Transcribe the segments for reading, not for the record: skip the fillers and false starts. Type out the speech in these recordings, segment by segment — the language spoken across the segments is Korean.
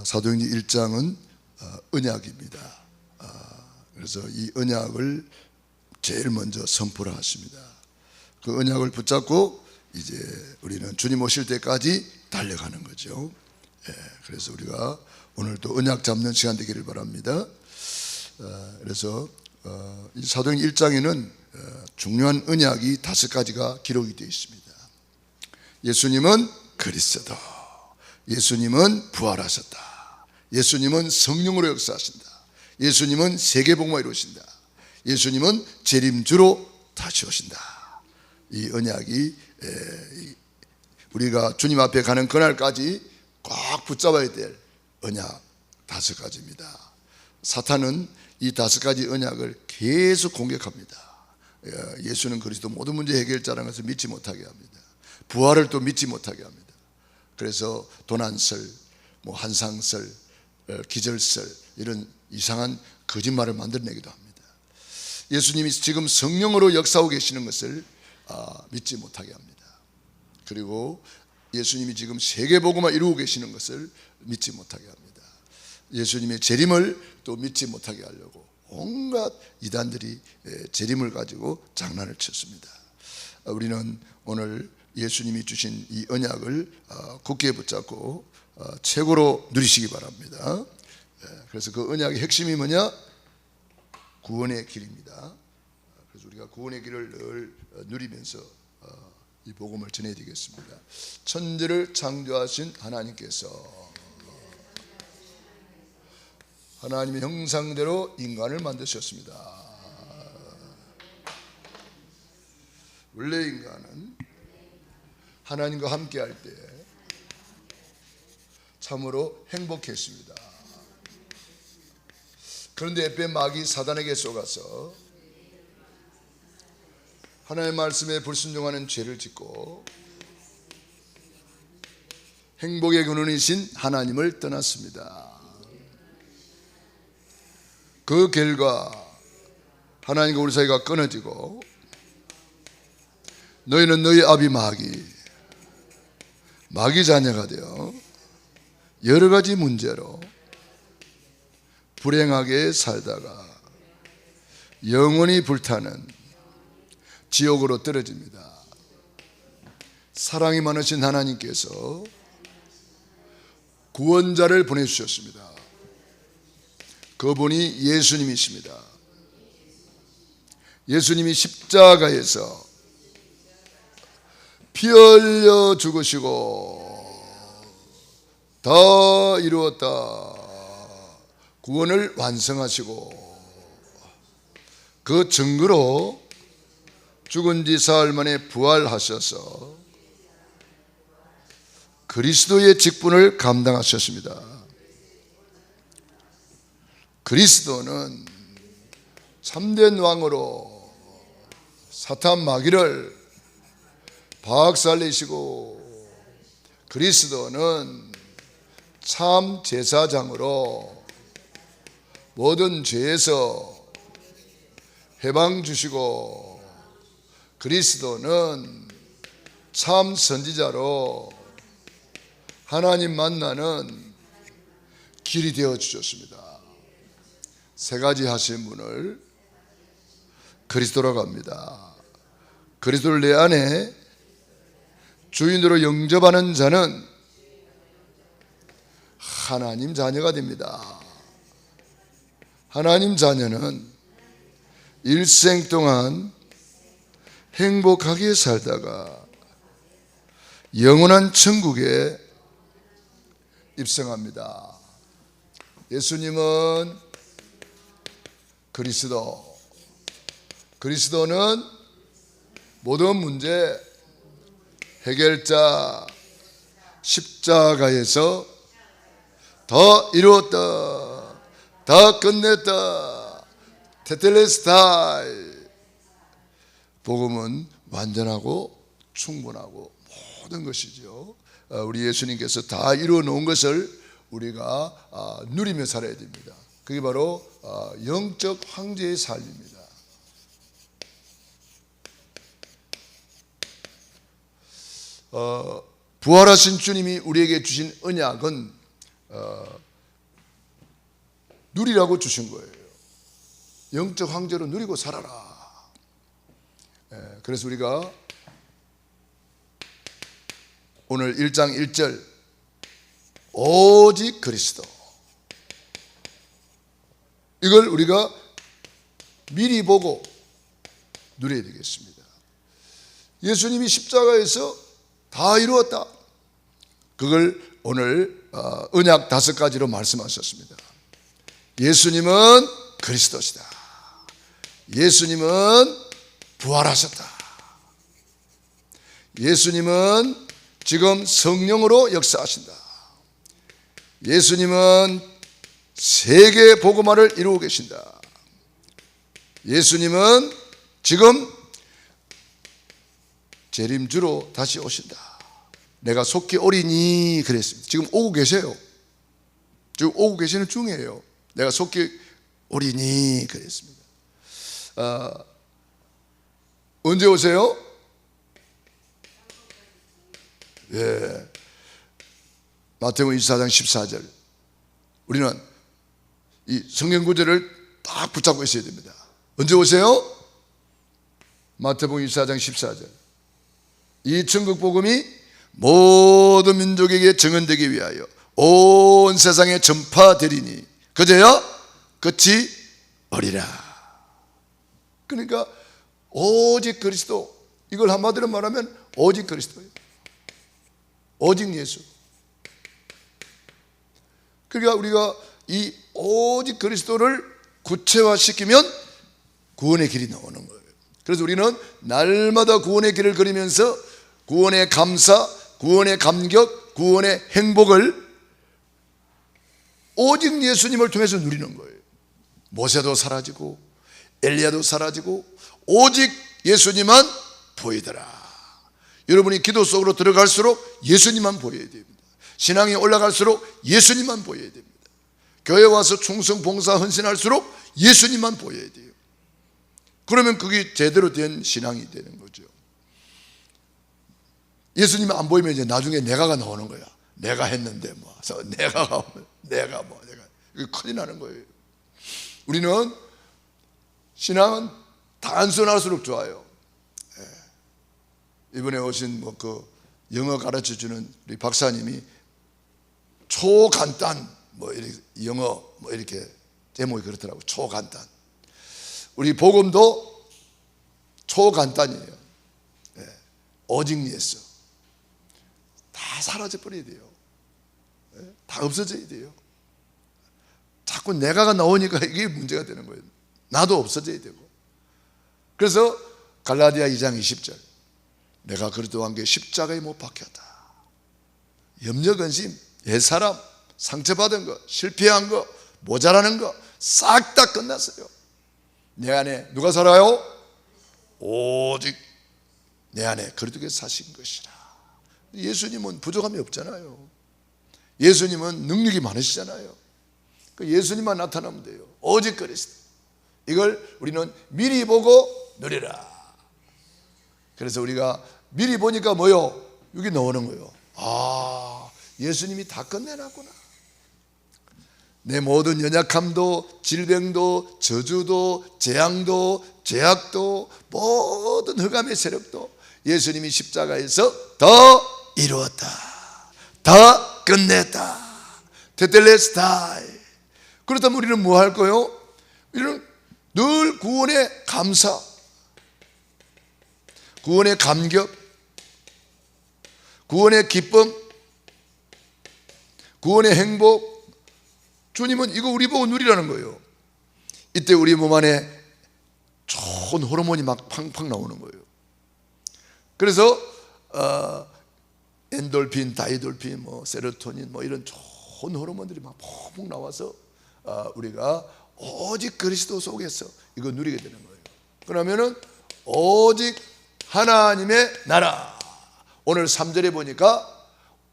사도행전 1장은 언약입니다. 그래서 이 언약을 제일 먼저 선포를 하십니다. 그 언약을 붙잡고 이제 우리는 주님 오실 때까지 달려가는 거죠. 그래서 우리가 오늘 또 언약 잡는 시간 되기를 바랍니다. 그래서 이 사도행전 1장에는 중요한 언약이 5가지가 기록이 되어 있습니다. 예수님은 그리스도, 예수님은 부활하셨다, 예수님은 성령으로 역사하신다, 예수님은 세계복음을 이루신다, 예수님은 재림주로 다시 오신다. 이 언약이 우리가 주님 앞에 가는 그날까지 꽉 붙잡아야 될 언약 5가지입니다. 사탄은 이 5가지 언약을 계속 공격합니다. 예수는 그리스도 모든 문제 해결자라는 것을 믿지 못하게 합니다. 부활을 또 믿지 못하게 합니다. 그래서 도난설, 한상설, 기절설 이런 이상한 거짓말을 만들어내기도 합니다. 예수님이 지금 성령으로 역사하고 계시는 것을 믿지 못하게 합니다. 그리고 예수님이 지금 세계복음을 이루고 계시는 것을 믿지 못하게 합니다. 예수님의 재림을 또 믿지 못하게 하려고 온갖 이단들이 재림을 가지고 장난을 쳤습니다. 우리는 오늘 예수님이 주신 이 언약을 굳게 붙잡고 최고로 누리시기 바랍니다. 그래서 그 언약의 핵심이 뭐냐? 구원의 길입니다. 그래서 우리가 구원의 길을 늘 누리면서 이 복음을 전해야 되겠습니다. 천지를 창조하신 하나님께서 하나님의 형상대로 인간을 만드셨습니다. 원래 인간은 하나님과 함께 할 때 참으로 행복했습니다. 그런데 에페 마귀 사단에게 속아서 하나님의 말씀에 불순종하는 죄를 짓고 행복의 근원이신 하나님을 떠났습니다. 그 결과 하나님과 우리 사이가 끊어지고 너희는 너희 아비 마귀 자녀가 되어 여러 가지 문제로 불행하게 살다가 영원히 불타는 지옥으로 떨어집니다. 사랑이 많으신 하나님께서 구원자를 보내주셨습니다. 그분이 예수님이십니다. 예수님이 십자가에서 피 흘려 죽으시고 다 이루었다, 구원을 완성하시고 그 증거로 죽은 지 사흘 만에 부활하셔서 그리스도의 직분을 감당하셨습니다. 그리스도는 참된 왕으로 사탄 마귀를 박살내시고, 그리스도는 참 제사장으로 모든 죄에서 해방 주시고, 그리스도는 참 선지자로 하나님 만나는 길이 되어 주셨습니다. 3가지 하신 분을 그리스도라고 합니다. 그리스도를 내 안에 주인으로 영접하는 자는 하나님 자녀가 됩니다. 하나님 자녀는 일생 동안 행복하게 살다가 영원한 천국에 입성합니다. 예수님은 그리스도는 모든 문제 해결자, 십자가에서 다 이루었다, 다 끝냈다, 테텔레스타이. 복음은 완전하고 충분하고 모든 것이죠. 우리 예수님께서 다 이루어 놓은 것을 우리가 누리며 살아야 됩니다. 그게 바로 영적 황제의 삶입니다. 부활하신 주님이 우리에게 주신 언약은 누리라고 주신 거예요. 영적 황제로 누리고 살아라. 그래서 우리가 오늘 1장 1절 오직 그리스도, 이걸 우리가 미리 보고 누려야 되겠습니다. 예수님이 십자가에서 다 이루었다. 그걸 오늘 언약 5가지로 말씀하셨습니다. 예수님은 그리스도시다. 예수님은 부활하셨다. 예수님은 지금 성령으로 역사하신다. 예수님은 세계 복음화를 이루고 계신다. 예수님은 지금 재림주로 다시 오신다. 내가 속히 오리니 그랬습니다. 지금 오고 계세요. 지금 오고 계시는 중이에요. 내가 속히 오리니 그랬습니다. 언제 오세요? 예. 마태복음 24장 14절. 우리는 이 성경 구절을 딱 붙잡고 있어야 됩니다. 언제 오세요? 마태복음 24장 14절. 이 천국 복음이 모든 민족에게 증언되기 위하여 온 세상에 전파되리니 그제야 끝이 오리라. 그러니까 오직 그리스도, 이걸 한마디로 말하면 오직 그리스도예요. 오직 예수. 그러니까 우리가 이 오직 그리스도를 구체화시키면 구원의 길이 나오는 거예요. 그래서 우리는 날마다 구원의 길을 걸으면서 구원의 감사, 구원의 감격, 구원의 행복을 오직 예수님을 통해서 누리는 거예요. 모세도 사라지고 엘리야도 사라지고 오직 예수님만 보이더라. 여러분이 기도 속으로 들어갈수록 예수님만 보여야 됩니다. 신앙이 올라갈수록 예수님만 보여야 됩니다. 교회 와서 충성, 봉사, 헌신할수록 예수님만 보여야 돼요. 그러면 그게 제대로 된 신앙이 되는 거죠. 예수님이 안 보이면 이제 나중에 내가가 나오는 거야. 내가 했는데 뭐, 내가 이게 큰일 나는 거예요. 우리는 신앙은 단순할수록 좋아요. 이번에 오신 그 영어 가르쳐 주는 우리 박사님이 초간단 이렇게 영어 이렇게 제목이 그렇더라고. 초간단. 우리 복음도 초간단이에요. 오직 예수. 다 사라져 버려야 돼요. 다 없어져야 돼요. 자꾸 내가가 나오니까 이게 문제가 되는 거예요. 나도 없어져야 되고. 그래서 갈라디아 2장 20절. 내가 그리스도와 함께 십자가에 못 박혔다. 염려 근심, 옛사람, 상처받은 거, 실패한 거, 모자라는 거 싹 다 끝났어요. 내 안에 누가 살아요? 오직 내 안에 그리스도께서 사신 것이라. 예수님은 부족함이 없잖아요. 예수님은 능력이 많으시잖아요. 예수님만 나타나면 돼요. 오직 그리스도. 이걸 우리는 미리 보고 누리라. 그래서 우리가 미리 보니까 뭐요? 여기 나오는 거예요. 아, 예수님이 다 끝내놨구나. 내 모든 연약함도, 질병도, 저주도, 재앙도, 죄악도, 모든 흑암의 세력도 예수님이 십자가에서 다 이루었다. 다 끝냈다. 테텔레스타이. 그렇다면 우리는 뭐 할 거요? 우리는 늘 구원의 감사, 구원의 감격, 구원의 기쁨, 구원의 행복. 주님은 이거 우리 보고 누리라는 거예요. 이때 우리 몸 안에 좋은 호르몬이 막 팡팡 나오는 거예요. 그래서 엔돌핀, 다이돌핀, 세로토닌 이런 좋은 호르몬들이 막 펑펑 나와서 우리가 오직 그리스도 속에서 이거 누리게 되는 거예요. 그러면은 오직 하나님의 나라. 오늘 3절에 보니까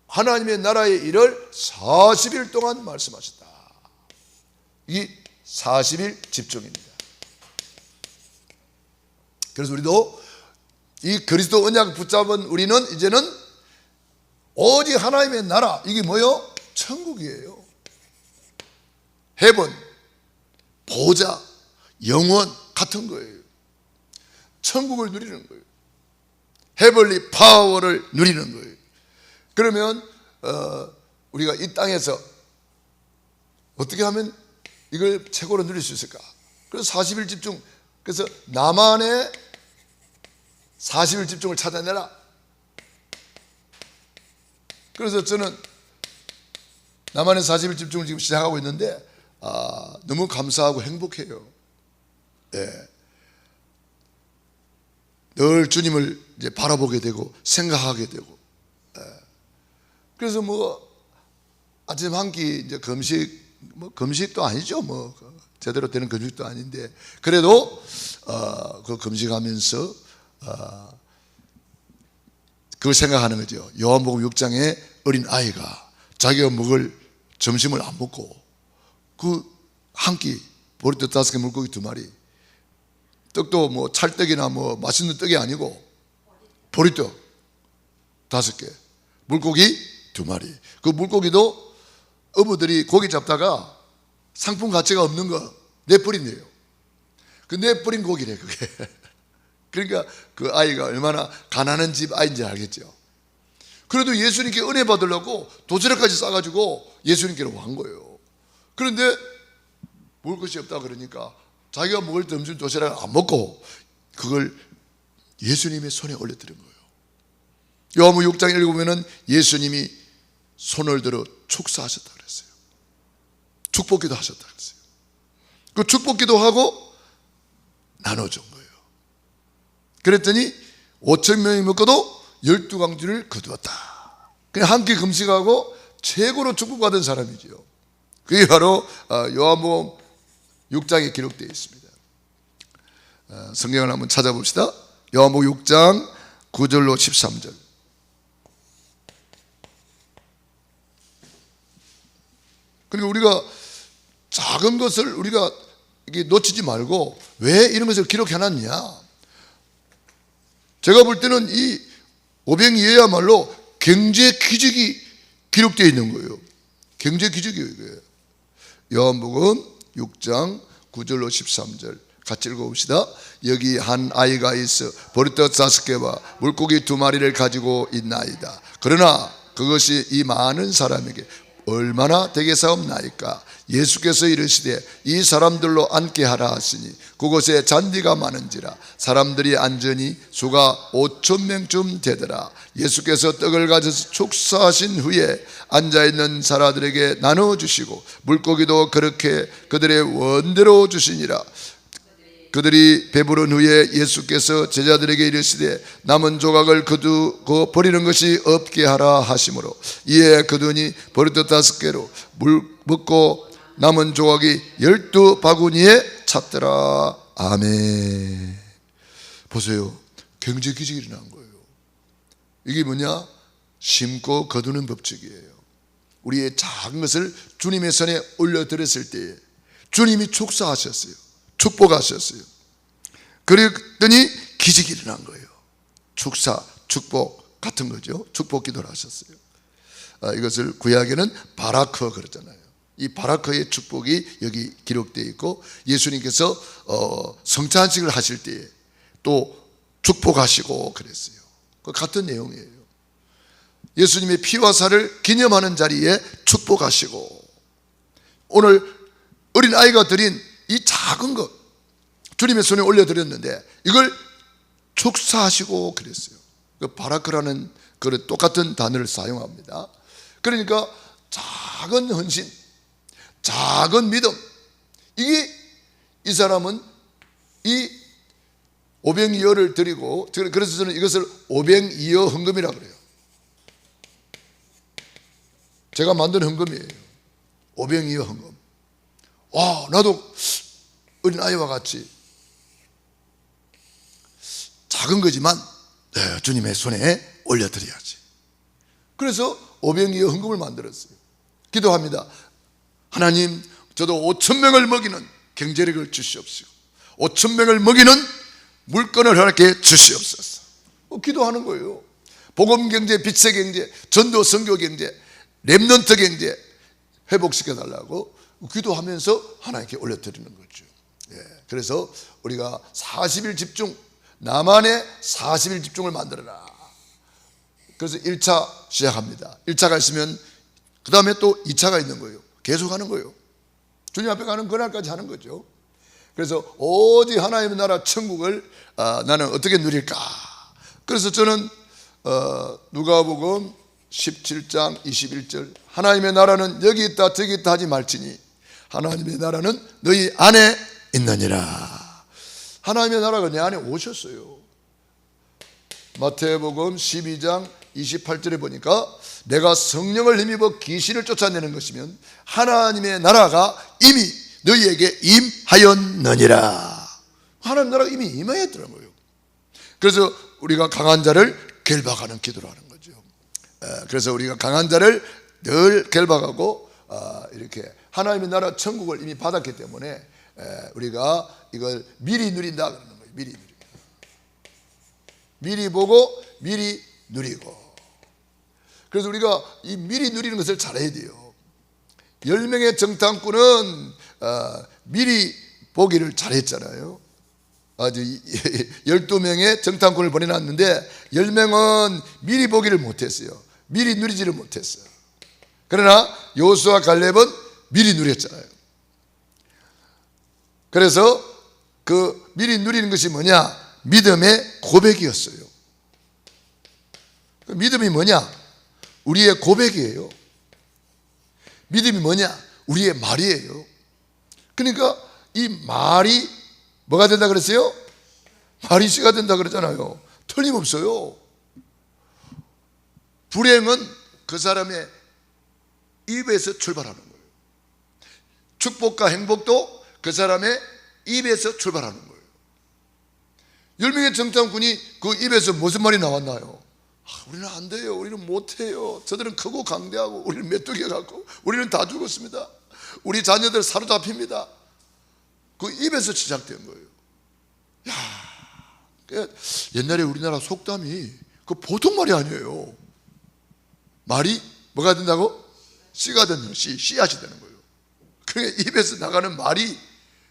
하나님의 나라의 일을 40일 동안 말씀하셨다. 이 40일 집중입니다. 그래서 우리도 이 그리스도 언약 붙잡은 우리는 이제는 오직 하나님의 나라, 이게 뭐요? 천국이에요. 헤븐, 보좌, 영원 같은 거예요. 천국을 누리는 거예요. 헤블리 파워를 누리는 거예요. 그러면 우리가 이 땅에서 어떻게 하면 이걸 최고로 누릴 수 있을까? 그래서 40일 집중, 그래서 나만의 40일 집중을 찾아내라. 그래서 저는 나만의 40일 집중을 지금 시작하고 있는데 너무 감사하고 행복해요. 예. 늘 주님을 이제 바라보게 되고 생각하게 되고. 예. 그래서 아침 한 끼 이제 금식도 아니죠. 제대로 되는 금식도 아닌데 그래도 그 금식하면서 그걸 생각하는 거죠. 요한복음 6장에 어린 아이가 자기가 먹을 점심을 안 먹고 그 한 끼 보리떡 5개 물고기 2마리, 떡도 찰떡이나 맛있는 떡이 아니고 보리떡 5개, 물고기 2마리. 그 물고기도 어부들이 고기 잡다가 상품 가치가 없는 거 내버린대요. 그 내버린 고기래 그게. 그러니까 그 아이가 얼마나 가난한 집 아이인지 알겠죠. 그래도 예수님께 은혜 받으려고 도시락까지 싸가지고 예수님께로 간 거예요. 그런데 먹을 것이 없다 그러니까 자기가 먹을 점심 도시락을 안 먹고 그걸 예수님의 손에 올려드린 거예요. 요한복음 6장 읽어보면 예수님이 손을 들어 축사하셨다 그랬어요. 축복기도 하셨다 그랬어요. 그 축복기도 하고 나눠준 거예요. 그랬더니 5,000명이 먹고도 12광주를 거두었다. 그냥 한 끼 금식하고 최고로 축복받은 사람이죠. 그게 바로 요한복음 6장에 기록되어 있습니다. 성경을 한번 찾아봅시다. 요한복음 6장 9절로 13절. 그리고 우리가 작은 것을 우리가 이게 놓치지 말고 왜 이런 것을 기록해놨냐? 제가 볼 때는 이 오병이어야말로 경제 기적이 기록되어 있는 거예요. 경제 기적이에요, 이게. 요한복음 6장 9절로 13절 같이 읽어봅시다. 여기 한 아이가 있어 보리떡 5개와 물고기 2마리를 가지고 있나이다. 그러나 그것이 이 많은 사람에게 얼마나 되겠사옵나이까? 예수께서 이르시되 이 사람들로 앉게 하라 하시니 그곳에 잔디가 많은지라 사람들이 앉으니 수가 5,000명쯤 되더라. 예수께서 떡을 가져서 축사하신 후에 앉아있는 사람들에게 나눠주시고 물고기도 그렇게 그들의 원대로 주시니라. 그들이 배부른 후에 예수께서 제자들에게 이르시되 남은 조각을 거두고 버리는 것이 없게 하라 하시므로 이에 거두니 보리떡 5개로 먹고 남은 조각이 12바구니에 찼더라. 아멘. 보세요. 경제 기적이 일어난 거예요. 이게 뭐냐? 심고 거두는 법칙이에요. 우리의 작은 것을 주님의 손에 올려드렸을 때에 주님이 축사하셨어요. 축복하셨어요. 그랬더니 기적이 일어난 거예요. 축사, 축복 같은 거죠. 축복 기도를 하셨어요. 이것을 구약에는 바라크 그러잖아요. 이 바라크의 축복이 여기 기록되어 있고 예수님께서 성찬식을 하실 때에 또 축복하시고 그랬어요. 그 같은 내용이에요. 예수님의 피와 살을 기념하는 자리에 축복하시고 오늘 어린아이가 드린 이 작은 것 주님의 손에 올려드렸는데 이걸 축사하시고 그랬어요. 그 바라크라는 그 똑같은 단어를 사용합니다. 그러니까 작은 헌신, 작은 믿음, 이게 이 사람은 이 오병이어를 드리고, 그래서 저는 이것을 오병이어 헌금이라고 그래요. 제가 만든 헌금이에요. 오병이어 헌금. 나도 어린아이와 같이 작은 거지만 주님의 손에 올려드려야지. 그래서 오병이어 헌금을 만들었어요. 기도합니다. 하나님, 저도 5,000명을 먹이는 경제력을 주시옵시고 5,000명을 먹이는 물건을 허락해 주시옵소서. 기도하는 거예요. 복음 경제, 빛의 경제, 전도 선교 경제, 렘넌트 경제, 회복시켜 달라고 기도하면서 하나님께 올려드리는 거죠. 그래서 우리가 40일 집중, 나만의 40일 집중을 만들어라. 그래서 1차 시작합니다. 1차가 있으면 그 다음에 또 2차가 있는 거예요. 계속 하는 거예요. 주님 앞에 가는 그날까지 하는 거죠. 그래서 오직 하나님의 나라 천국을 나는 어떻게 누릴까. 그래서 저는 누가복음 17장 21절, 하나님의 나라는 여기 있다 저기 있다 하지 말지니 하나님의 나라는 너희 안에 있느니라. 하나님의 나라가 내 안에 오셨어요. 마태복음 12장 28절에 보니까 내가 성령을 힘입어 귀신을 쫓아내는 것이면 하나님의 나라가 이미 너희에게 임하였느니라. 하나님 나라가 이미 임하였더라는 거예요. 그래서 우리가 강한 자를 결박하는 기도를 하는 거죠. 그래서 우리가 강한 자를 늘 결박하고 이렇게 하나님의 나라 천국을 이미 받았기 때문에 우리가 이걸 미리 누린다 그러는 거예요. 미리 누리고, 미리 보고 미리 누리고. 그래서 우리가 이 미리 누리는 것을 잘해야 돼요. 10명의 정탐꾼은 미리 보기를 잘했잖아요. 아주 12명의 정탐꾼을 보내놨는데 10명은 미리 보기를 못했어요. 미리 누리지를 못했어요. 그러나 여호수아와 갈렙은 미리 누렸잖아요. 그래서 그 미리 누리는 것이 뭐냐? 믿음의 고백이었어요. 믿음이 뭐냐? 우리의 고백이에요. 믿음이 뭐냐? 우리의 말이에요. 그러니까 이 말이 뭐가 된다 그랬어요? 말이 씨가 된다 그러잖아요. 틀림없어요. 불행은 그 사람의 입에서 출발하는 거예요. 축복과 행복도 그 사람의 입에서 출발하는 거예요. 10명의 정탐꾼이 그 입에서 무슨 말이 나왔나요? 우리는 안 돼요. 우리는 못해요. 저들은 크고 강대하고 우리는 메뚜기 같고 우리는 다 죽었습니다. 우리 자녀들 사로잡힙니다. 그 입에서 시작된 거예요. 옛날에 우리나라 속담이 그 보통 말이 아니에요. 말이 뭐가 된다고? 씨가 되는 거예요. 씨앗이 되는 거예요. 그러니까 입에서 나가는 말이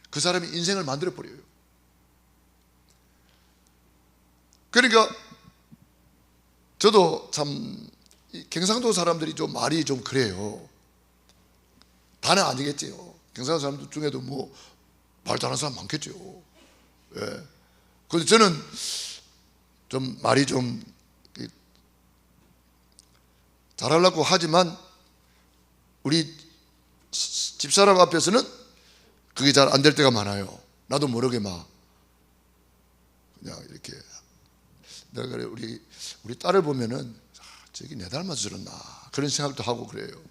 그 사람의 인생을 만들어 버려요. 그러니까 저도 참 경상도 사람들이 좀 말이 좀 그래요. 다는 아니겠지요. 경상도 사람들 중에도 뭐 말도 안 하는 사람 많겠죠. 그래서 저는 좀 말이 좀 잘하려고 하지만 우리 집사람 앞에서는 그게 잘 안 될 때가 많아요. 나도 모르게 막 그냥 이렇게 내가 그래 우리 딸을 보면은 저기 내 닮아서 저랬나 그런 생각도 하고 그래요.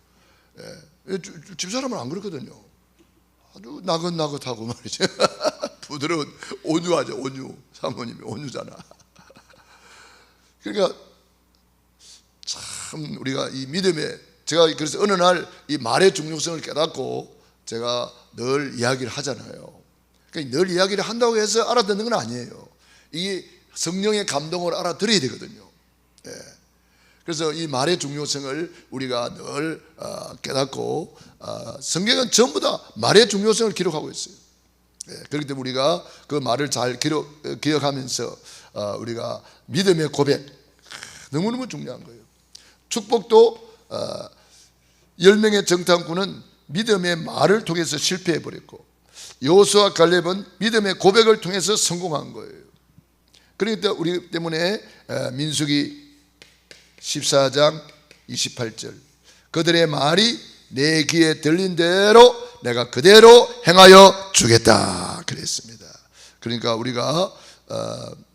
집사람은 안 그렇거든요. 아주 나긋나긋하고 말이죠. 부드러운 온유하죠. 온유. 사모님이 온유잖아. 그러니까 참 우리가 이 믿음에 제가 그래서 어느 날 이 말의 중요성을 깨닫고 제가 늘 이야기를 하잖아요. 그러니까 늘 이야기를 한다고 해서 알아듣는 건 아니에요. 이게 성령의 감동을 알아들어야 되거든요. 그래서 이 말의 중요성을 우리가 늘 깨닫고 성경은 전부 다 말의 중요성을 기록하고 있어요. 그렇기 때문에 우리가 그 말을 잘 기억하면서 우리가 믿음의 고백 너무너무 중요한 거예요. 축복도 10명의 정탐꾼은 믿음의 말을 통해서 실패해버렸고 여호수아와 갈렙은 믿음의 고백을 통해서 성공한 거예요. 그러니까 우리 때문에 민수기 14장 28절 그들의 말이 내 귀에 들린 대로 내가 그대로 행하여 주겠다 그랬습니다. 그러니까 우리가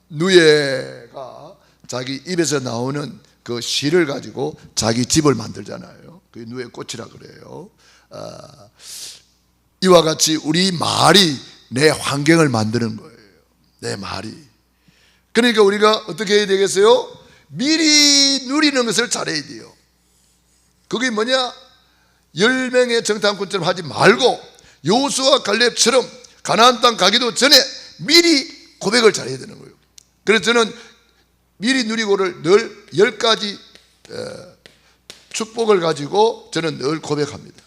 누에가 자기 입에서 나오는 그 씨를 가지고 자기 집을 만들잖아요. 그게 누에 꽃이라 그래요. 이와 같이 우리 말이 내 환경을 만드는 거예요. 내 말이. 그러니까 우리가 어떻게 해야 되겠어요? 미리 누리는 것을 잘해야 돼요. 그게 뭐냐? 10명의 정탐꾼처럼 하지 말고 여호수아와 갈렙처럼 가나안 땅 가기도 전에 미리 고백을 잘해야 되는 거예요. 그래서 저는 미리 누리고를 늘 10가지 축복을 가지고 저는 늘 고백합니다.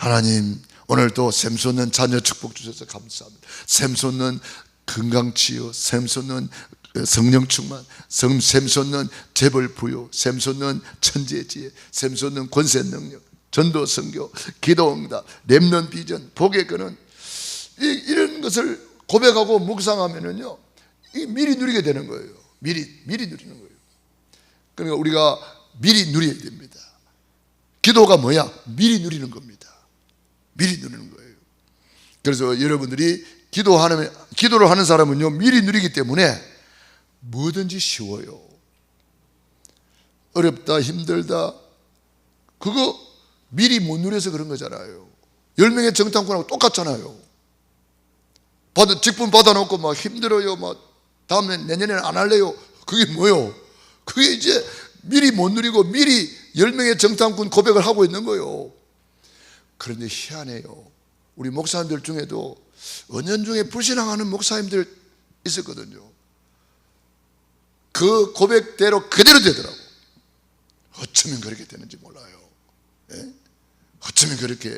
하나님, 오늘도 샘솟는 자녀 축복 주셔서 감사합니다. 샘솟는 건강치유, 샘솟는 성령 충만, 샘솟는 재벌 부요, 샘솟는 천재지혜, 샘솟는 권세 능력, 전도 선교, 기도 응답, 렘넌트 비전, 복의 근원, 이런 것을 고백하고 묵상하면은요, 미리 누리게 되는 거예요. 미리 누리는 거예요. 그러니까 우리가 미리 누려야 됩니다. 기도가 뭐야? 미리 누리는 겁니다. 미리 누리는 거예요. 그래서 여러분들이 기도를 하는 사람은요, 미리 누리기 때문에 뭐든지 쉬워요. 어렵다, 힘들다, 그거 미리 못 누려서 그런 거잖아요. 10명의 정탐꾼하고 똑같잖아요. 직분 받아놓고 막 힘들어요, 막 다음에 내년에는 안 할래요. 그게 뭐요? 그게 이제 미리 못 누리고 미리 10명의 정탐꾼 고백을 하고 있는 거예요. 그런데 희한해요. 우리 목사님들 중에도 은연중에 불신앙하는 목사님들 있었거든요. 그 고백대로 그대로 되더라고. 어쩌면 그렇게 되는지 몰라요. 예? 어쩌면 그렇게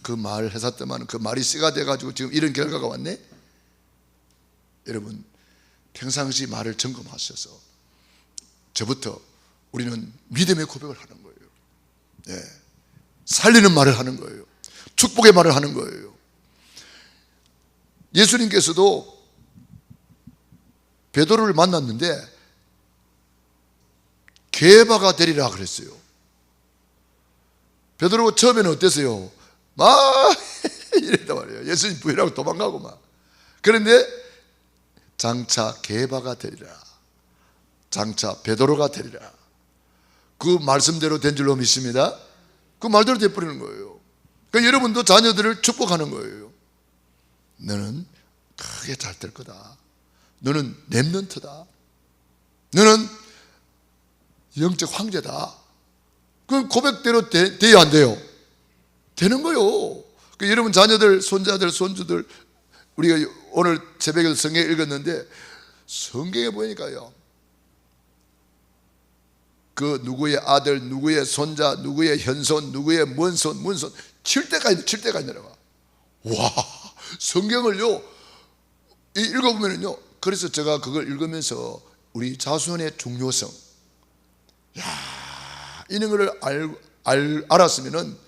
그 말 했었더만 그 말이 씨가 돼가지고 지금 이런 결과가 왔네. 여러분, 평상시 말을 점검하셔서 저부터 우리는 믿음의 고백을 하는 거예요. 예. 살리는 말을 하는 거예요. 축복의 말을 하는 거예요. 예수님께서도 베드로를 만났는데 게바가 되리라 그랬어요. 베드로가 처음에는 어땠어요? 막 이랬단 말이에요. 예수님 부인하고 도망가고 막. 그런데 장차 게바가 되리라, 장차 베드로가 되리라, 그 말씀대로 된 줄로 믿습니다. 그 말대로 돼버리는 거예요. 그러니까 여러분도 자녀들을 축복하는 거예요. 너는 크게 잘 될 거다. 너는 렘넌트다. 너는 영적 황제다. 그 고백대로 돼야 안 돼요? 되는 거예요. 그러니까 여러분 자녀들, 손자들, 손주들, 우리가 오늘 새벽에 성경 읽었는데 성경에 보니까요, 그 누구의 아들, 누구의 손자, 누구의 현손, 누구의 먼손, 문손 7대까지 내려가. 와, 성경을요 읽어보면요, 그래서 제가 그걸 읽으면서 우리 자손의 중요성, 이런 거를 알았으면은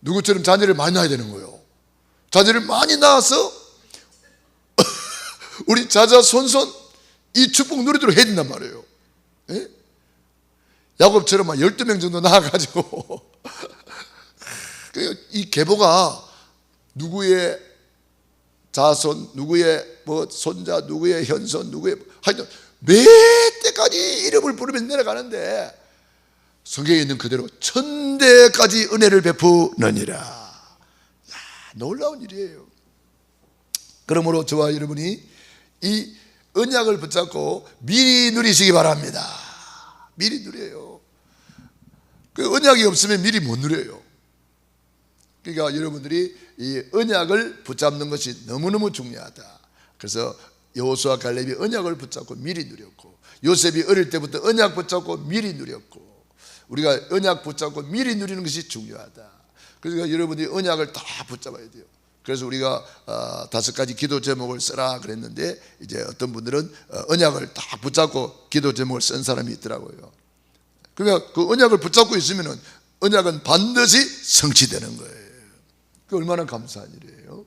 누구처럼 자녀를 많이 낳아야 되는 거예요. 자녀를 많이 낳아서 우리 자자 손손 이 축복 누리도록 해야 된단 말이에요. 예? 야곱처럼 한 12명 정도 낳아가지고 이 계보가 누구의 자손, 누구의 뭐 손자, 누구의 현손, 누구의 하여튼 몇 대까지 이름을 부르면 내려가는데 성경에 있는 그대로 1000대까지 은혜를 베푸느니라. 놀라운 일이에요. 그러므로 저와 여러분이 이 언약을 붙잡고 미리 누리시기 바랍니다. 미리 누려요. 그 언약이 없으면 미리 못 누려요. 그러니까 여러분들이 이 언약을 붙잡는 것이 너무너무 중요하다. 그래서 여호수아 갈렙이 언약을 붙잡고 미리 누렸고, 요셉이 어릴 때부터 언약 붙잡고 미리 누렸고, 우리가 언약 붙잡고 미리 누리는 것이 중요하다. 그러니까 여러분들이 언약을 다 붙잡아야 돼요. 그래서 우리가 5가지 기도 제목을 쓰라 그랬는데, 이제 어떤 분들은 언약을 다 붙잡고 기도 제목을 쓴 사람이 있더라고요. 그러니까 그 언약을 붙잡고 있으면 언약은 반드시 성취되는 거예요. 그 얼마나 감사한 일이에요.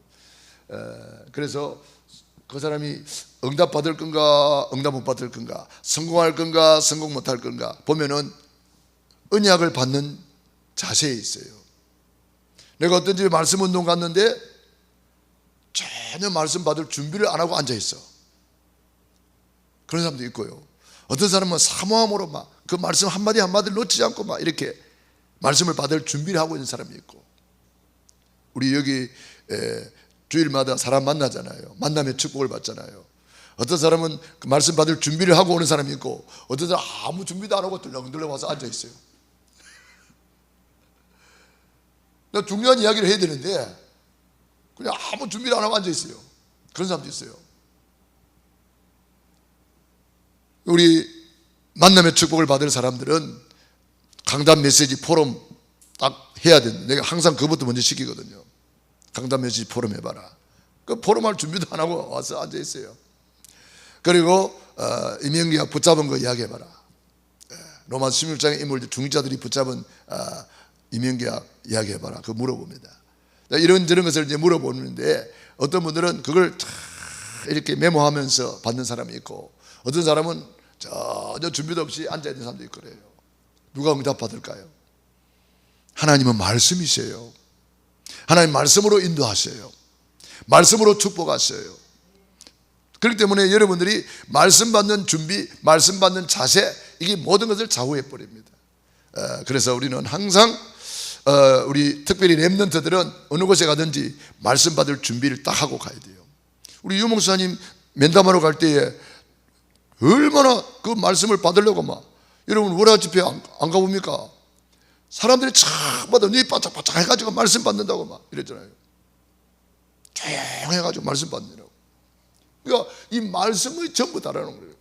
그래서 그 사람이 응답 받을 건가, 응답 못 받을 건가, 성공할 건가, 성공 못 할 건가 보면은 언약을 받는 자세에 있어요. 내가 어떤 집에 말씀 운동 갔는데 전혀 말씀 받을 준비를 안 하고 앉아 있어. 그런 사람도 있고요. 어떤 사람은 사모함으로 막 그 말씀 한마디 한마디를 놓치지 않고 막 이렇게 말씀을 받을 준비를 하고 있는 사람이 있고, 우리 여기 주일마다 사람 만나잖아요. 만나면 축복을 받잖아요. 어떤 사람은 그 말씀 받을 준비를 하고 오는 사람이 있고, 어떤 사람은 아무 준비도 안 하고 들렁들렁 와서 앉아 있어요. 나 중요한 이야기를 해야 되는데 그냥 아무 준비를 안 하고 앉아 있어요. 그런 사람도 있어요. 우리 만남의 축복을 받을 사람들은 강단 메시지 포럼 딱 해야 된다. 내가 항상 그것부터 먼저 시키거든요. 강남여시 포럼 해봐라. 그 포럼할 준비도 안 하고 와서 앉아 있어요. 그리고 이명기가 붙잡은 거 이야기해봐라. 로마 16장의 인물 중직자들이 붙잡은 이명기가 이야기해봐라. 그거 물어봅니다. 이런저런 것을 이제 물어보는데 어떤 분들은 그걸 이렇게 메모하면서 받는 사람이 있고 어떤 사람은 전혀 준비도 없이 앉아있는 사람도 있고 그래요. 누가 응답 받을까요? 하나님은 말씀이세요. 하나님 말씀으로 인도하셔요. 말씀으로 축복하셔요. 그렇기 때문에 여러분들이 말씀 받는 준비, 말씀 받는 자세, 이게 모든 것을 좌우해 버립니다. 그래서 우리는 항상 우리 특별히 렘넌트들은 어느 곳에 가든지 말씀 받을 준비를 딱 하고 가야 돼요. 우리 유 목사님 면담하러 갈 때에 얼마나 그 말씀을 받으려고 막 여러분 월화 집회 안 가봅니까? 사람들이 착 받아 눈이 바짝바짝 해가지고 말씀 받는다고 막 이랬잖아요. 조용해가지고 말씀 받느라고. 그러니까 이 말씀이 전부 다라는 거예요.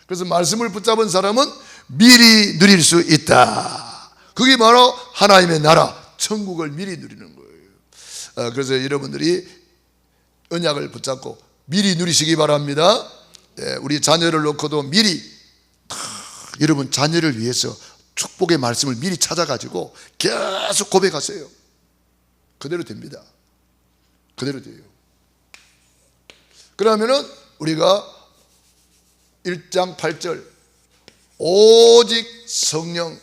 그래서 말씀을 붙잡은 사람은 미리 누릴 수 있다. 그게 바로 하나님의 나라 천국을 미리 누리는 거예요. 그래서 여러분들이 언약을 붙잡고 미리 누리시기 바랍니다. 우리 자녀를 놓고도 미리 여러분 자녀를 위해서 축복의 말씀을 미리 찾아가지고 계속 고백하세요. 그대로 됩니다. 그대로 돼요. 그러면은 우리가 1장 8절 오직 성령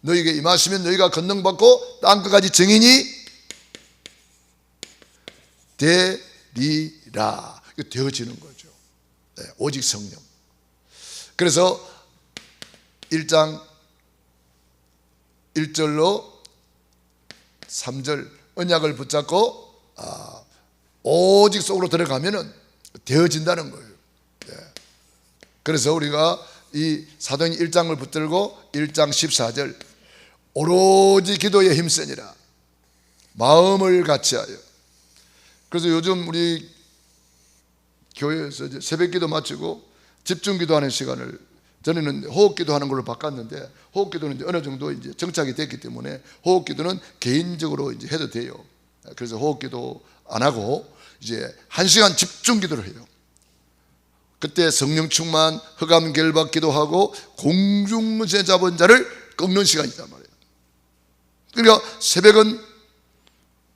너희에게 임하시면 너희가 권능받고 땅끝까지 증인이 되리라. 이거 되어지는 거죠. 오직 성령. 그래서 1장 1절로 3절 언약을 붙잡고 오직 속으로 들어가면은 되어진다는 거예요. 그래서 우리가 이 사도행 1장을 붙들고 1장 14절 오로지 기도에 힘쓰니라 마음을 같이하여. 그래서 요즘 우리 교회에서 이제 새벽기도 마치고 집중기도하는 시간을 전에는 호흡기도하는 걸로 바꿨는데 호흡기도는 이제 어느 정도 이제 정착이 됐기 때문에 호흡기도는 개인적으로 이제 해도 돼요. 그래서 호흡기도 안 하고 이제 1시간 집중기도를 해요. 그때 성령 충만, 흑암 결박 기도하고 공중문제 잡은 자를 꺾는 시간이단 말이에요. 그러니까 새벽은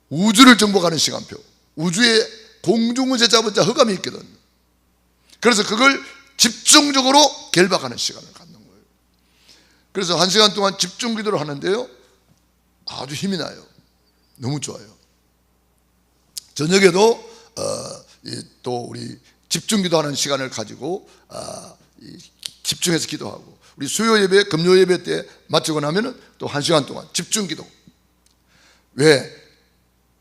우주를 정복하는 시간표. 우주에 공중문제 잡은 자 흑암이 있거든. 그래서 그걸 집중적으로 결박하는 시간을 갖는 거예요. 그래서 1시간 동안 집중 기도를 하는데요 아주 힘이 나요. 너무 좋아요. 저녁에도 또 우리 집중 기도하는 시간을 가지고 집중해서 기도하고 우리 수요 예배, 금요 예배 때 마치고 나면은 또 1시간 동안 집중 기도. 왜?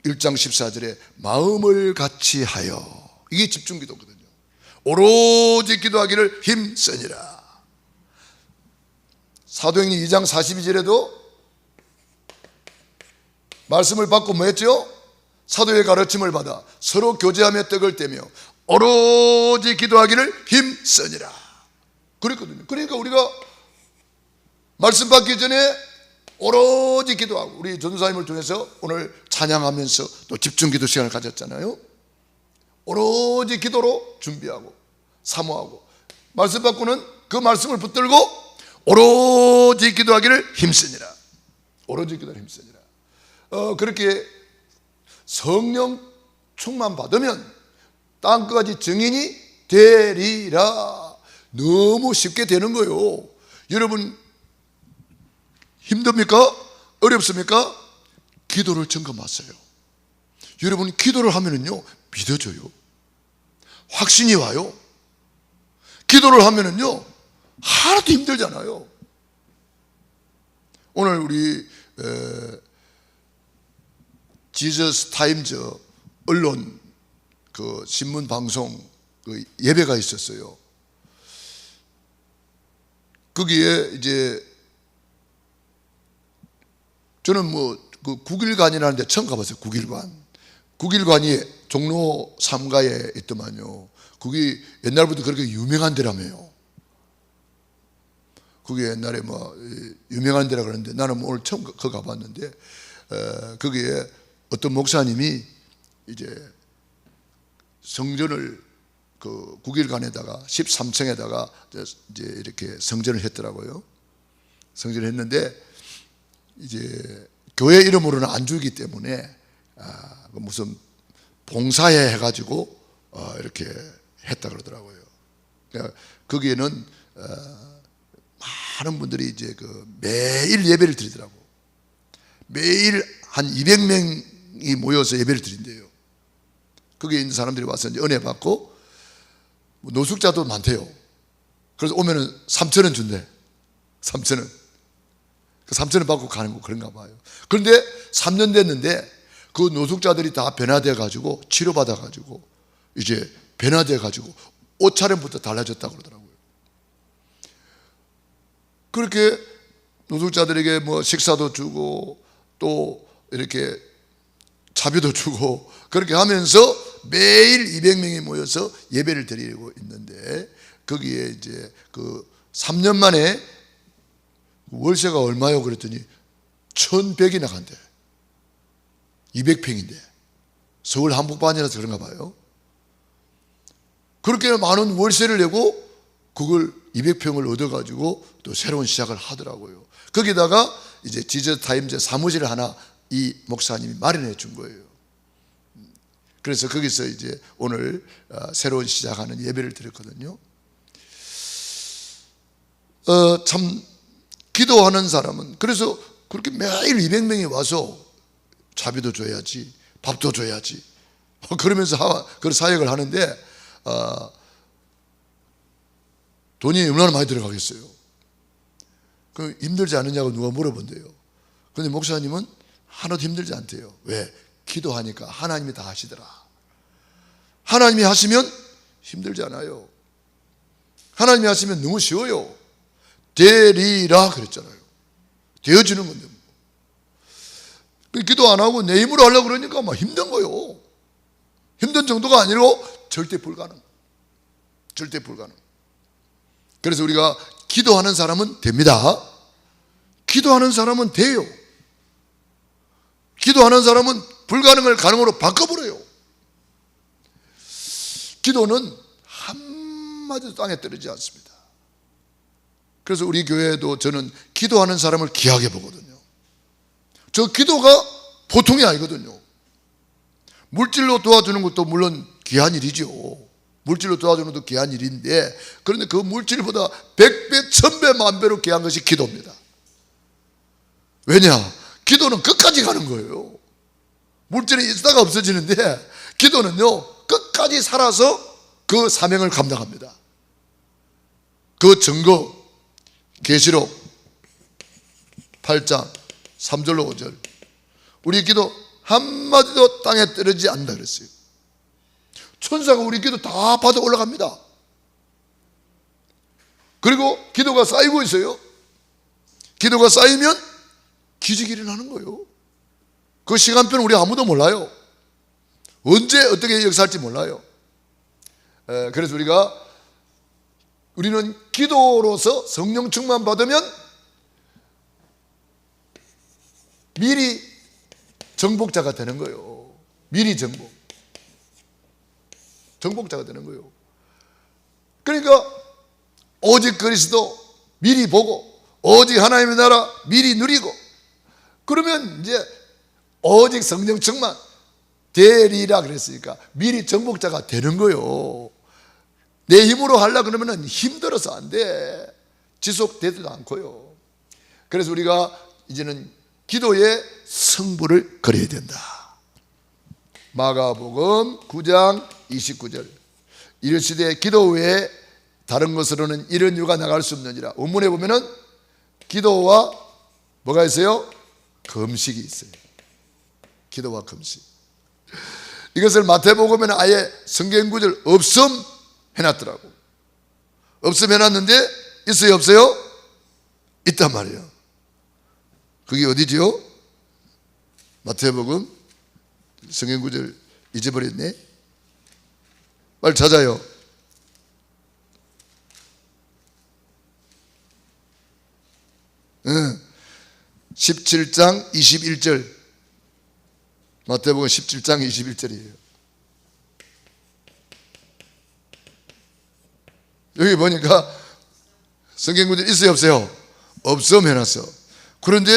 1장 14절에 마음을 같이 하여 이게 집중 기도거든요. 오로지 기도하기를 힘쓰니라. 사도행전 2장 42절에도 말씀을 받고 뭐 했죠? 사도의 가르침을 받아 서로 교제하며 떡을 떼며 오로지 기도하기를 힘쓰니라 그랬거든요. 그러니까 우리가 말씀 받기 전에 오로지 기도하고 우리 전도사님을 통해서 오늘 찬양하면서 또 집중 기도 시간을 가졌잖아요. 오로지 기도로 준비하고 사모하고 말씀 받고는 그 말씀을 붙들고 오로지 기도하기를 힘쓰니라. 오로지 기도를 힘쓰니라. 그렇게 성령 충만 받으면 땅끝까지 증인이 되리라. 너무 쉽게 되는 거예요. 여러분 힘듭니까? 어렵습니까? 기도를 점검하세요. 여러분 기도를 하면은요 믿어져요. 확신이 와요. 기도를 하면은요 하나도 힘들잖아요. 오늘 우리 지저스 타임즈 언론 그 신문 방송 그 예배가 있었어요. 거기에 이제 저는 뭐 그 국일관이라는 데 처음 가봤어요. 국일관이 종로 3가에 있더만요. 그게 옛날부터 그렇게 유명한 데라며요. 그게 옛날에 뭐 유명한 데라 그러는데 나는 오늘 처음 거 가봤는데 거기에 어떤 목사님이 이제 성전을 그 국일관에다가 13층에다가 이제 이렇게 성전을 했더라고요. 성전을 했는데 이제 교회 이름으로는 안 주기 때문에 무슨 봉사회 해가지고 이렇게 했다 그러더라고요. 그러니까 거기에는 많은 분들이 이제 그 매일 예배를 드리더라고. 매일 한 200명이 모여서 예배를 드린대요. 거기에 있는 사람들이 와서 이제 은혜 받고 노숙자도 많대요. 그래서 오면은 3,000원 준대. 3,000원. 그 3,000원 받고 가는 거 그런가 봐요. 그런데 3년 됐는데 그 노숙자들이 다 변화돼 가지고 치료받아 가지고 이제 변화돼 가지고 옷차림부터 달라졌다고 그러더라고요. 그렇게 노숙자들에게 뭐 식사도 주고 또 이렇게 자비도 주고 그렇게 하면서 매일 200명이 모여서 예배를 드리고 있는데 거기에 이제 그 3년 만에 월세가 얼마요? 그랬더니 1,100이 나간대. 200평인데 서울 한복판이라서 그런가 봐요. 그렇게 많은 월세를 내고 그걸 200평을 얻어가지고 또 새로운 시작을 하더라고요. 거기다가 이제 지저스 타임즈 사무실을 하나 이 목사님이 마련해 준 거예요. 그래서 거기서 이제 오늘 새로운 시작하는 예배를 드렸거든요. 참 기도하는 사람은 그래서 그렇게 매일 200명이 와서 자비도 줘야지 밥도 줘야지 그러면서 그 사역을 하는데 돈이 얼마나 많이 들어가겠어요? 그 힘들지 않느냐고 누가 물어본대요. 그런데 목사님은 하나도 힘들지 않대요. 왜? 기도하니까 하나님이 다 하시더라. 하나님이 하시면 힘들지 않아요. 하나님이 하시면 너무 쉬워요. 되리라 그랬잖아요. 되어지는 건데 뭐. 기도 안 하고 내 힘으로 하려고 그러니까 막 힘든 거요. 힘든 정도가 아니고 절대 불가능. 절대 불가능. 그래서 우리가 기도하는 사람은 됩니다. 기도하는 사람은 돼요. 기도하는 사람은 불가능을 가능으로 바꿔버려요. 기도는 한마디도 땅에 떨어지지 않습니다. 그래서 우리 교회에도 저는 기도하는 사람을 귀하게 보거든요. 저 기도가 보통이 아니거든요. 물질로 도와주는 것도 물론 귀한 일이죠. 물질로 도와주는 것도 귀한 일인데 그런데 그 물질보다 100배, 1000배, 만배로 귀한 것이 기도입니다. 왜냐? 기도는 끝까지 가는 거예요. 물질은 있다가 없어지는데 기도는요 끝까지 살아서 그 사명을 감당합니다. 그 증거 계시록 8장 3절로 5절 우리 기도 한마디도 땅에 떨어지지 않는다 그랬어요. 천사가 우리 기도 다 받아 올라갑니다. 그리고 기도가 쌓이고 있어요. 기도가 쌓이면 기적이 일어나는 거예요. 그 시간표는 우리 아무도 몰라요. 언제 어떻게 역사할지 몰라요. 그래서 우리는 기도로서 성령 충만 받으면 미리 정복자가 되는 거예요. 미리 정복자가 되는 거예요. 그러니까 오직 그리스도 미리 보고 오직 하나님의 나라 미리 누리고 그러면 이제 오직 성령 충만 되리라 그랬으니까 미리 정복자가 되는 거예요. 내 힘으로 하려고 그러면 힘들어서 안 돼. 지속되지도 않고요. 그래서 우리가 이제는 기도의 승부를 걸어야 된다. 마가복음 9장 29절 이르시되 기도 외에 다른 것으로는 이런 유가 나갈 수 없느니라. 원문에 보면은 기도와 뭐가 있어요? 금식이 있어요. 기도와 금식. 이것을 마태복음에는 아예 성경 구절 없음 해놨더라고. 없음 해놨는데 있어요 없어요? 있단 말이에요. 그게 어디죠? 마태복음 성경 구절 잊어버렸네. 빨리 찾아요. 17장 21절. 마태복음 17장 21절이에요. 여기 보니까 성경 구절 있어요, 없어요? 없음 해놨어. 그런데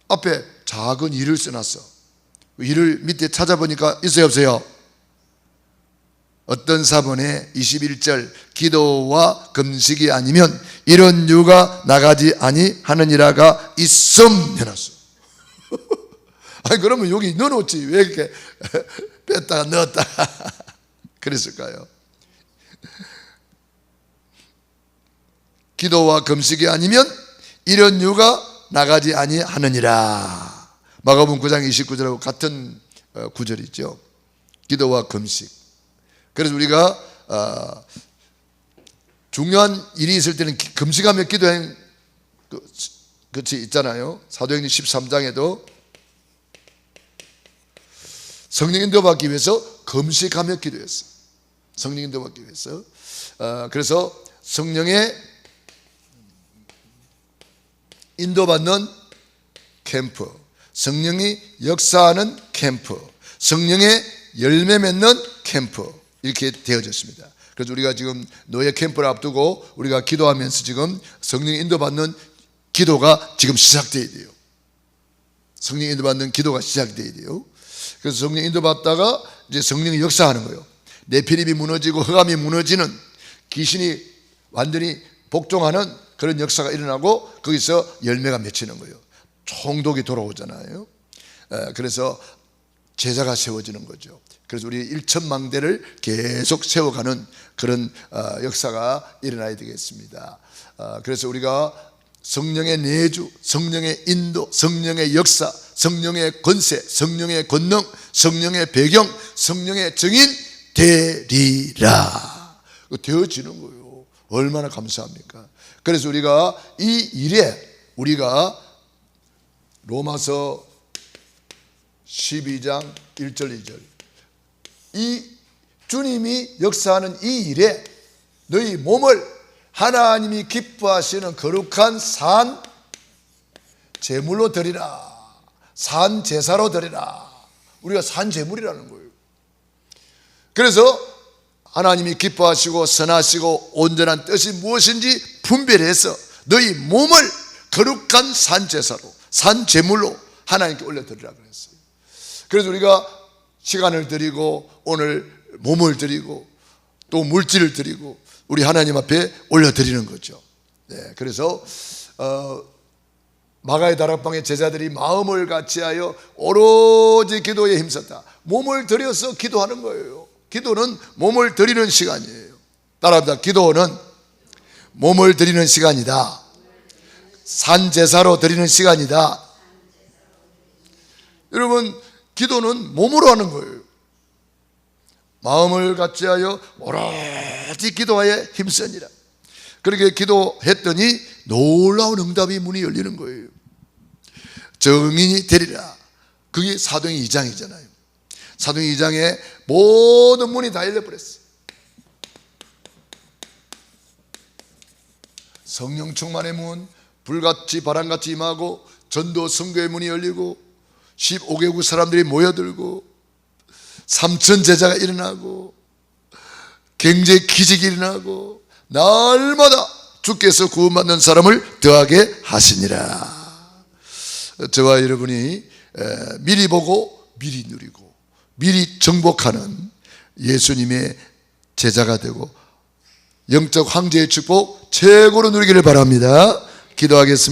앞에 작은 일을 써놨어. 일을 밑에 찾아보니까 있어요, 없어요? 어떤 사본에 21절 기도와 금식이 아니면 이런 유가 나가지 아니하느니라가 있음 해놨어. 아니 그러면 여기 넣어놓지 왜 이렇게 뺐다가 넣었다가 그랬을까요? 기도와 금식이 아니면 이런 유가 나가지 아니하느니라. 마가복음 9장 29절하고 같은 구절이죠. 기도와 금식. 그래서 우리가 중요한 일이 있을 때는 금식하며 기도행 그치 있잖아요. 사도행전 13장에도 성령 인도 받기 위해서 금식하며 기도했어. 성령 인도 받기 위해서. 그래서 성령의 인도받는 캠프, 성령이 역사하는 캠프, 성령의 열매 맺는 캠프 이렇게 되어졌습니다. 그래서 우리가 지금 노예 캠프를 앞두고 우리가 기도하면서 지금 성령 인도받는 기도가 지금 시작돼야 돼요. 성령 인도받는 기도가 시작돼야 돼요. 그래서 성령 인도받다가 이제 성령이 역사하는 거예요. 네피림이 무너지고 흑암이 무너지는, 귀신이 완전히 복종하는 그런 역사가 일어나고 거기서 열매가 맺히는 거예요. 총독이 돌아오잖아요. 그래서 제자가 세워지는 거죠. 그래서 우리 일천망대를 계속 세워가는 그런 역사가 일어나야 되겠습니다. 그래서 우리가 성령의 내주, 성령의 인도, 성령의 역사, 성령의 권세, 성령의 권능, 성령의 배경, 성령의 증인 되리라. 되어지는 거예요. 얼마나 감사합니까? 그래서 우리가 이 일에 우리가 로마서 12장 1절 2절 이 주님이 역사하는 이 일에 너희 몸을 하나님이 기뻐하시는 거룩한 산 제물로 드리라. 산 제사로 드리라. 우리가 산 제물이라는 거예요. 그래서 하나님이 기뻐하시고 선하시고 온전한 뜻이 무엇인지 분별해서 너희 몸을 거룩한 산 제사로, 산 제물로 하나님께 올려드리라 그랬어요. 그래서 우리가 시간을 드리고 오늘 몸을 드리고 또 물질을 드리고 우리 하나님 앞에 올려드리는 거죠. 네, 그래서 마가의 다락방의 제자들이 마음을 같이하여 오로지 기도에 힘썼다. 몸을 들여서 기도하는 거예요. 기도는 몸을 드리는 시간이에요. 따라합니다. 기도는 몸을 드리는 시간이다. 산 제사로 드리는 시간이다. 여러분, 기도는 몸으로 하는 거예요. 마음을 같이하여 오로지 기도하여 힘쓰니라. 그렇게 기도했더니 놀라운 응답이 문이 열리는 거예요. 증인이 되리라. 그게 사도행전 2장이잖아요. 사도행전 2장에 모든 문이 다 열려버렸어요. 성령 충만의 문, 불같이 바람같이 임하고 전도 선교의 문이 열리고 15개국 사람들이 모여들고 3천 제자가 일어나고 경제 기적이 일어나고 날마다 주께서 구원받는 사람을 더하게 하시니라. 저와 여러분이 미리 보고 미리 누리고 미리 정복하는 예수님의 제자가 되고 영적 황제의 축복 최고로 누리기를 바랍니다. 기도하겠습니다.